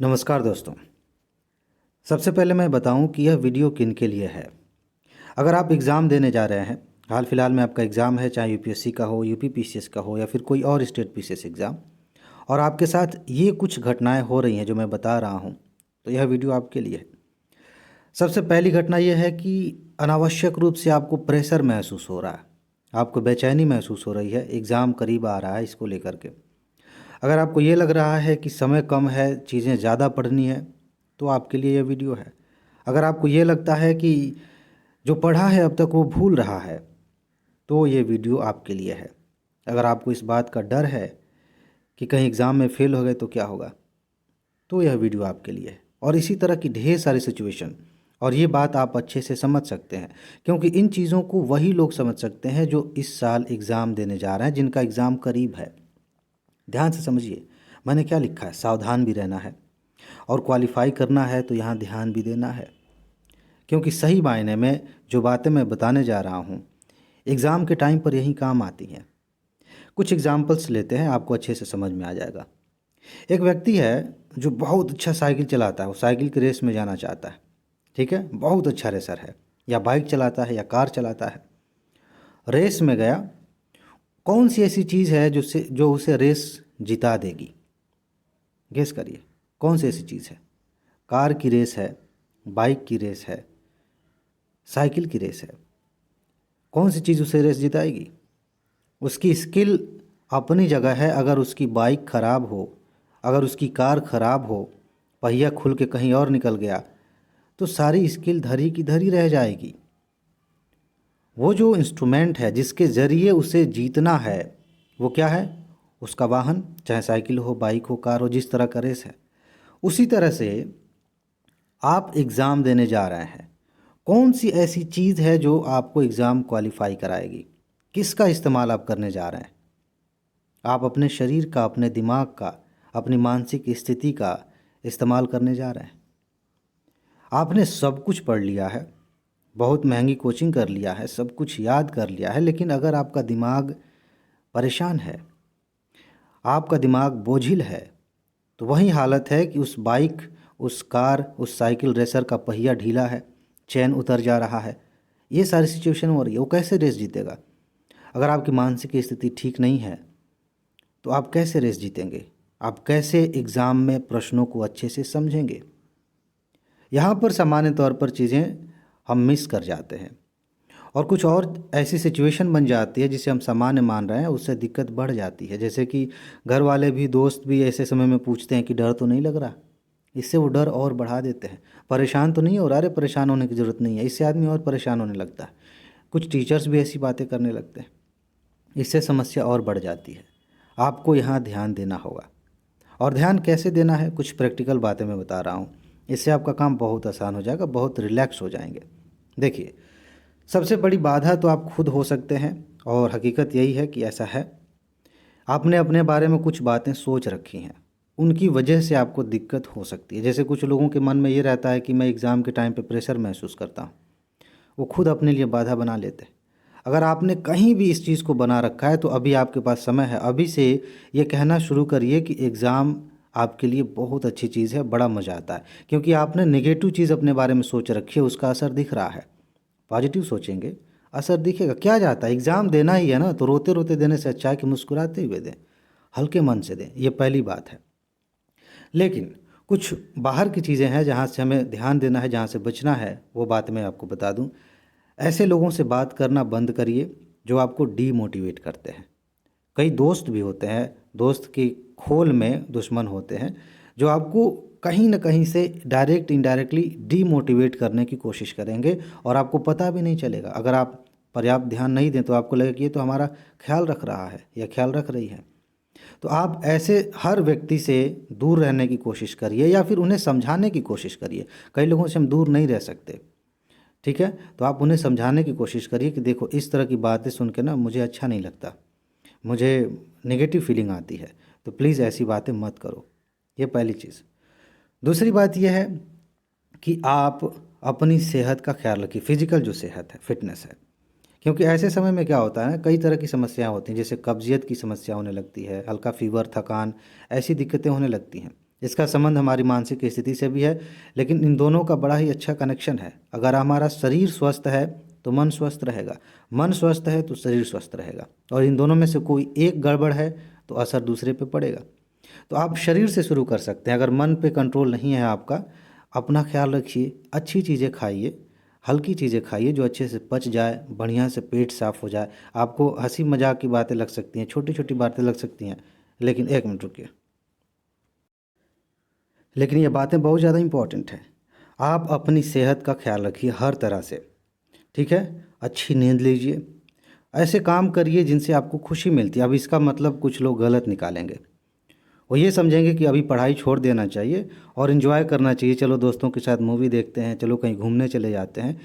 नमस्कार दोस्तों। सबसे पहले मैं बताऊं कि यह वीडियो किन के लिए है। अगर आप एग्ज़ाम देने जा रहे हैं, हाल फिलहाल में आपका एग्ज़ाम है, चाहे यूपीएससी का हो, यूपी पीसीएस का हो या फिर कोई और स्टेट पीसीएस एग्ज़ाम, और आपके साथ ये कुछ घटनाएं हो रही हैं जो मैं बता रहा हूं, तो यह वीडियो आपके लिए है। सबसे पहली घटना यह है कि अनावश्यक रूप से आपको प्रेशर महसूस हो रहा है, आपको बेचैनी महसूस हो रही है, एग्ज़ाम करीब आ रहा है इसको लेकर के। अगर आपको ये लग रहा है कि समय कम है, चीज़ें ज़्यादा पढ़नी है, तो आपके लिए यह वीडियो है। अगर आपको ये लगता है कि जो पढ़ा है अब तक वो भूल रहा है, तो ये वीडियो आपके लिए है। अगर आपको इस बात का डर है कि कहीं एग्ज़ाम में फ़ेल हो गए तो क्या होगा, तो यह वीडियो आपके लिए है। और इसी तरह की ढेर सारी सिचुएशन, और ये बात आप अच्छे से समझ सकते हैं, क्योंकि इन चीज़ों को वही लोग समझ सकते हैं जो इस साल एग्ज़ाम देने जा रहे हैं, जिनका एग्ज़ाम करीब है। ध्यान से समझिए, मैंने क्या लिखा है। सावधान भी रहना है और क्वालिफाई करना है तो यहाँ ध्यान भी देना है, क्योंकि सही मायने में जो बातें मैं बताने जा रहा हूँ एग्ज़ाम के टाइम पर यही काम आती हैं। कुछ एग्जाम्पल्स लेते हैं, आपको अच्छे से समझ में आ जाएगा। एक व्यक्ति है जो बहुत अच्छा साइकिल चलाता है, वो साइकिल की रेस में जाना चाहता है, ठीक है, बहुत अच्छा रेसर है, या बाइक चलाता है या कार चलाता है। रेस में गया, कौन सी ऐसी चीज़ है जो उसे रेस जिता देगी? गेस करिए, कौन सी ऐसी चीज़ है? कार की रेस है, बाइक की रेस है, साइकिल की रेस है। कौन सी चीज़ उसे रेस जिताएगी? उसकी स्किल अपनी जगह है। अगर उसकी बाइक ख़राब हो, अगर उसकी कार ख़राब हो, पहिया खुल के कहीं और निकल गया, तो सारी स्किल धरी की धरी रह जाएगी। वो जो इंस्ट्रूमेंट है जिसके ज़रिए उसे जीतना है, वो क्या है? उसका वाहन, चाहे साइकिल हो, बाइक हो, कार हो, जिस तरह का रेस है। उसी तरह से आप एग्ज़ाम देने जा रहे हैं, कौन सी ऐसी चीज़ है जो आपको एग्ज़ाम क्वालिफाई कराएगी? किसका इस्तेमाल आप करने जा रहे हैं? आप अपने शरीर का, अपने दिमाग का, अपनी मानसिक स्थिति का इस्तेमाल करने जा रहे हैं। आपने सब कुछ पढ़ लिया है, बहुत महंगी कोचिंग कर लिया है, सब कुछ याद कर लिया है, लेकिन अगर आपका दिमाग परेशान है, आपका दिमाग बोझिल है, तो वही हालत है कि उस बाइक, उस कार, उस साइकिल रेसर का पहिया ढीला है, चैन उतर जा रहा है, ये सारी सिचुएशन हो रही है। वो कैसे रेस जीतेगा? अगर आपकी मानसिक स्थिति ठीक नहीं है तो आप कैसे रेस जीतेंगे? आप कैसे एग्ज़ाम में प्रश्नों को अच्छे से समझेंगे? यहाँ पर सामान्य तौर पर चीज़ें हम मिस कर जाते हैं, और कुछ और ऐसी सिचुएशन बन जाती है जिसे हम सामान्य मान रहे हैं, उससे दिक्कत बढ़ जाती है। जैसे कि घर वाले भी, दोस्त भी ऐसे समय में पूछते हैं कि डर तो नहीं लग रहा? इससे वो डर और बढ़ा देते हैं। परेशान तो नहीं हो रहा? अरे परेशान होने की ज़रूरत नहीं है, इससे आदमी और परेशान होने लगता है। कुछ टीचर्स भी ऐसी बातें करने लगते हैं, इससे समस्या और बढ़ जाती है। आपको यहाँ ध्यान देना होगा, और ध्यान कैसे देना है, कुछ प्रैक्टिकल बातें मैं बता रहा हूँ। इससे आपका काम बहुत आसान हो जाएगा, बहुत रिलैक्स हो जाएंगे। देखिए, सबसे बड़ी बाधा तो आप खुद हो सकते हैं, और हकीकत यही है कि ऐसा है। आपने अपने बारे में कुछ बातें सोच रखी हैं, उनकी वजह से आपको दिक्कत हो सकती है। जैसे कुछ लोगों के मन में ये रहता है कि मैं एग्ज़ाम के टाइम पे प्रेशर महसूस करता हूँ, वो खुद अपने लिए बाधा बना लेते हैं। अगर आपने कहीं भी इस चीज़ को बना रखा है तो अभी आपके पास समय है, अभी से ये कहना शुरू करिए कि एग्ज़ाम आपके लिए बहुत अच्छी चीज़ है, बड़ा मज़ा आता है, क्योंकि आपने नेगेटिव चीज़ अपने बारे में सोच रखी है, उसका असर दिख रहा है। पॉजिटिव सोचेंगे, असर दिखेगा। क्या जाता है, एग्ज़ाम देना ही है ना, तो रोते रोते देने से अच्छा है कि मुस्कुराते हुए दें, हल्के मन से दें। ये पहली बात है। लेकिन कुछ बाहर की चीज़ें हैं जहाँ से हमें ध्यान देना है, जहाँ से बचना है, वो बात मैं आपको बता दूं। ऐसे लोगों से बात करना बंद करिए जो आपको डीमोटिवेट करते हैं। कई दोस्त भी होते हैं, दोस्त की खोल में दुश्मन होते हैं, जो आपको कहीं ना कहीं से डायरेक्ट इनडायरेक्टली डीमोटिवेट करने की कोशिश करेंगे, और आपको पता भी नहीं चलेगा। अगर आप पर्याप्त ध्यान नहीं दें तो आपको लगेगा कि ये तो हमारा ख्याल रख रहा है या ख्याल रख रही है। तो आप ऐसे हर व्यक्ति से दूर रहने की कोशिश करिए, या फिर उन्हें समझाने की कोशिश करिए। कई लोगों से हम दूर नहीं रह सकते, ठीक है, तो आप उन्हें समझाने की कोशिश करिए कि देखो, इस तरह की बातें सुन के ना मुझे अच्छा नहीं लगता, मुझे नेगेटिव फीलिंग आती है, तो प्लीज़ ऐसी बातें मत करो। ये पहली चीज़। दूसरी बात यह है कि आप अपनी सेहत का ख्याल रखिए, फिजिकल जो सेहत है, फिटनेस है। क्योंकि ऐसे समय में क्या होता है ना, कई तरह की समस्याएं होती हैं, जैसे कब्जियत की समस्या होने लगती है, हल्का फीवर, थकान, ऐसी दिक्कतें होने लगती हैं। इसका संबंध हमारी मानसिक स्थिति से भी है, लेकिन इन दोनों का बड़ा ही अच्छा कनेक्शन है। अगर हमारा शरीर स्वस्थ है तो मन स्वस्थ रहेगा, मन स्वस्थ है तो शरीर स्वस्थ रहेगा, और इन दोनों में से कोई एक गड़बड़ है तो असर दूसरे पे पड़ेगा। तो आप शरीर से शुरू कर सकते हैं। अगर मन पे कंट्रोल नहीं है आपका, अपना ख्याल रखिए, अच्छी चीज़ें खाइए, हल्की चीज़ें खाइए जो अच्छे से पच जाए, बढ़िया से पेट साफ हो जाए। आपको हंसी मजाक की बातें लग सकती हैं, छोटी छोटी बातें लग सकती हैं, लेकिन एक मिनट रुकिए, लेकिन ये बातें बहुत ज़्यादा इम्पॉर्टेंट हैं। आप अपनी सेहत का ख्याल रखिए हर तरह से, ठीक है। अच्छी नींद लीजिए, ऐसे काम करिए जिनसे आपको खुशी मिलती है। अब इसका मतलब कुछ लोग गलत निकालेंगे, वो ये समझेंगे कि अभी पढ़ाई छोड़ देना चाहिए और इन्जॉय करना चाहिए, चलो दोस्तों के साथ मूवी देखते हैं, चलो कहीं घूमने चले जाते हैं।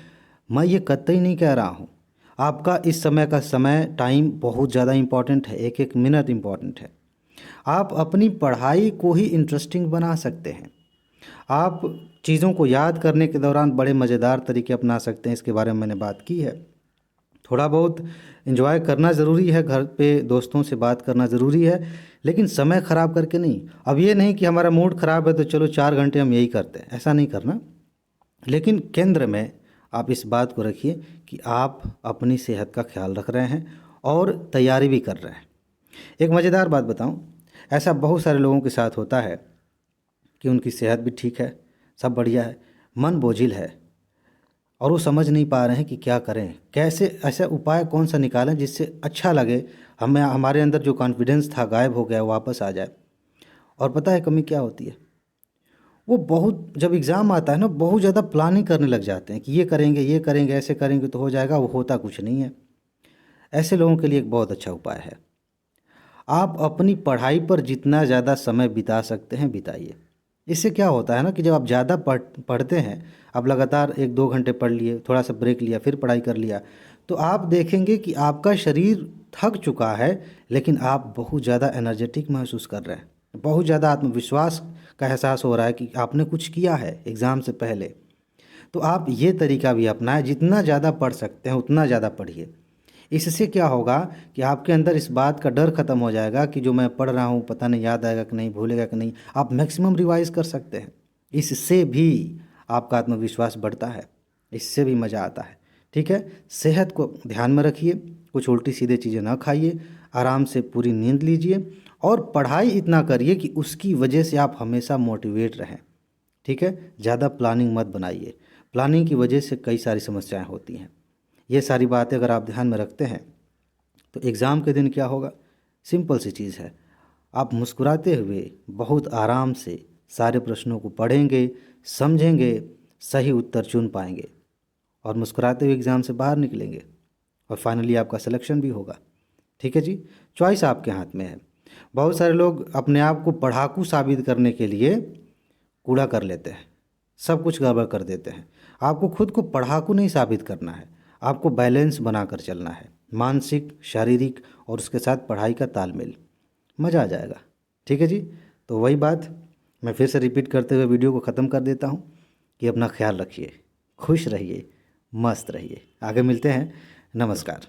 मैं ये कतई नहीं कह रहा हूँ। आपका इस समय का समय टाइम बहुत ज़्यादा इम्पॉर्टेंट है, एक एक मिनट इम्पॉर्टेंट है। आप अपनी पढ़ाई को ही इंटरेस्टिंग बना सकते हैं। आप चीज़ों को याद करने के दौरान बड़े मज़ेदार तरीके अपना सकते हैं, इसके बारे में मैंने बात की है। थोड़ा बहुत एंजॉय करना ज़रूरी है, घर पे दोस्तों से बात करना ज़रूरी है, लेकिन समय ख़राब करके नहीं। अब ये नहीं कि हमारा मूड ख़राब है तो चलो 4 घंटे हम यही करते हैं, ऐसा नहीं करना। लेकिन केंद्र में आप इस बात को रखिए कि आप अपनी सेहत का ख्याल रख रहे हैं और तैयारी भी कर रहे हैं। एक मज़ेदार बात बताऊं, ऐसा बहुत सारे लोगों के साथ होता है कि उनकी सेहत भी ठीक है, सब बढ़िया है, मन बोझिल है, और वो समझ नहीं पा रहे हैं कि क्या करें, कैसे ऐसा उपाय कौन सा निकालें जिससे अच्छा लगे, हमें हमारे अंदर जो कॉन्फिडेंस था गायब हो गया वापस आ जाए। और पता है कमी क्या होती है? वो बहुत, जब एग्ज़ाम आता है ना, बहुत ज़्यादा प्लानिंग करने लग जाते हैं कि ये करेंगे ऐसे करेंगे तो हो जाएगा, वो होता कुछ नहीं है। ऐसे लोगों के लिए एक बहुत अच्छा उपाय है, आप अपनी पढ़ाई पर जितना ज़्यादा समय बिता सकते हैं बिताइए। इससे क्या होता है ना कि जब आप ज़्यादा पढ़ते हैं, आप लगातार 1-2 घंटे पढ़ लिए, थोड़ा सा ब्रेक लिया, फिर पढ़ाई कर लिया, तो आप देखेंगे कि आपका शरीर थक चुका है, लेकिन आप बहुत ज़्यादा एनर्जेटिक महसूस कर रहे हैं, बहुत ज़्यादा आत्मविश्वास का एहसास हो रहा है कि आपने कुछ किया है एग्ज़ाम से पहले। तो आप ये तरीका भी अपनाएं, जितना ज़्यादा पढ़ सकते हैं उतना ज़्यादा पढ़िए। इससे क्या होगा कि आपके अंदर इस बात का डर ख़त्म हो जाएगा कि जो मैं पढ़ रहा हूँ पता नहीं याद आएगा कि नहीं, भूलेगा कि नहीं। आप मैक्सिमम रिवाइज कर सकते हैं, इससे भी आपका आत्मविश्वास बढ़ता है, इससे भी मज़ा आता है, ठीक है। सेहत को ध्यान में रखिए, कुछ उल्टी सीधे चीज़ें ना खाइए, आराम से पूरी नींद लीजिए, और पढ़ाई इतना करिए कि उसकी वजह से आप हमेशा मोटिवेट रहें, ठीक है। ज़्यादा प्लानिंग मत बनाइए, प्लानिंग की वजह से कई सारी समस्याएं होती हैं। ये सारी बातें अगर आप ध्यान में रखते हैं तो एग्ज़ाम के दिन क्या होगा, सिंपल सी चीज़ है, आप मुस्कुराते हुए बहुत आराम से सारे प्रश्नों को पढ़ेंगे, समझेंगे, सही उत्तर चुन पाएंगे, और मुस्कुराते हुए एग्ज़ाम से बाहर निकलेंगे, और फाइनली आपका सिलेक्शन भी होगा, ठीक है जी। चॉइस आपके हाथ में है। बहुत सारे लोग अपने आप को पढ़ाकू साबित करने के लिए कूड़ा कर लेते हैं, सब कुछ गड़बड़ कर देते हैं। आपको खुद को पढ़ाकू नहीं साबित करना है, आपको बैलेंस बनाकर चलना है, मानसिक, शारीरिक और उसके साथ पढ़ाई का तालमेल, मज़ा आ जाएगा, ठीक है जी। तो वही बात मैं फिर से रिपीट करते हुए वीडियो को ख़त्म कर देता हूँ कि अपना ख्याल रखिए, खुश रहिए, मस्त रहिए। आगे मिलते हैं, नमस्कार।